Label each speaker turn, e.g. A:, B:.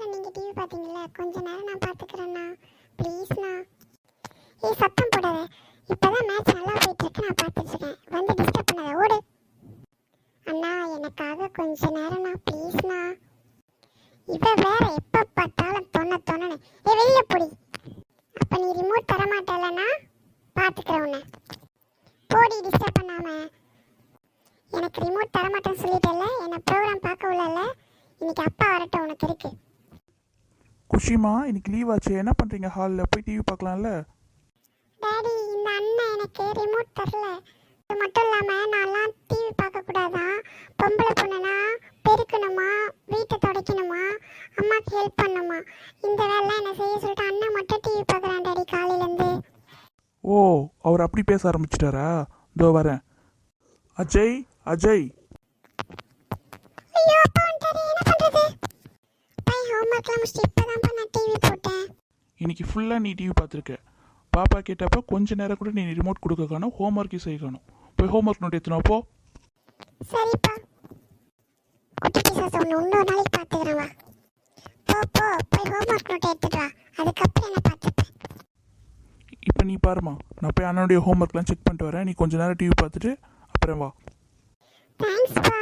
A: நேரம் நீங்கள் டிவி பார்த்தீங்களா, கொஞ்ச நேரம் நான் பார்த்துக்கிறேண்ணா, ப்ளீஸ்ண்ணா. ஏய் சத்தம் போடாத, இப்போதான் மேட்ச் நல்லா போயிட்டுருக்கு, நான் பார்த்துட்ருக்கேன், வந்து டிஸ்டர்ப் பண்ணாத, ஓடு. அண்ணா எனக்காக கொஞ்ச நேரம்ண்ணா, ப்ளீஸ்ண்ணா. இவ வேற எப்போ பார்த்தாலும் தொண்ணு. ஏ வெளியே போடி. அப்போ நீ ரிமோட் தர மாட்டேலண்ணா, பார்த்துக்கிறேன் உன்னை. போடி டிஸ்டர்ப் பண்ணாம. எனக்கு ரிமோட் தர மாட்டேன்னு சொல்லிட்டேல்ல, என்ன ப்ரோக்ராம் பார்க்க உள்ளல. இன்னைக்கு அப்பா வரட்டும், உனக்கு இருக்கு.
B: குஷிமா இன்னைக்கு லீவ் ஆச்சு, என்ன பண்ணுறீங்க? ஹாலில் போய் டிவி பார்க்கலாம்ல.
A: டாடி இந்த அண்ணன் எனக்கு ரிமோட் தரல. அது மட்டும் இல்லாமல் நான்லாம் டிவி பார்க்கக்கூடாதான், பொம்பளை பொண்ணுனா பெருக்கணுமா, வீட்டை துடைக்கணுமா, அம்மாவுக்கு ஹெல்ப் பண்ணணுமா, இந்த வேலைலாம் என்ன செய்ய சொல்லிட்டு அண்ணன் மட்டும் டிவி பார்க்குறான் டாடி காலையிலேருந்து.
B: ஓ, அவர் அப்படி பேச ஆரம்பிச்சிட்டாரா? இதோ வரேன். அஜய் அஜய்.
A: ஐயோ அப்பா வந்துட்டாரு, என்ன பண்ணுறது? பை ஹோம்ஒர்க்லாம் முடிச்சுட்டு இப்போ தான் நான் டிவி போட்டேன்.
B: இன்னைக்கு ஃபுல்லாக நீ டிவி பார்த்துருக்க. பாப்பா கேட்டப்ப கொஞ்ச நேரம் கூட நீ ரிமோட் கொடுக்க காணும், ஹோம்ஒர்க்கையும் செய்யணும். போய் ஹோம்ஒர்க் நோட் எடுத்துனோ போ.
A: சரிப்பா. குட்டி பிசாசு ஒன்று இன்னொரு நாளைக்கு பார்த்துக்கிறேன் வா. போ போய் ஹோம்ஒர்க் நோட் எடுத்துட்டு வா, அதுக்கப்புறம் என்ன பார்த்துப்பேன்.
B: இப்போ நீ பாருமா, நான் போய் அண்ணனுடைய ஹோம்ஒர்க்லாம் செக் பண்ணிட்டு வரேன். நீ கொஞ்ச நேரம் டிவி பார்த்துட்டு அப்புறம் வா.
A: தேங்க்ஸ்ப்பா.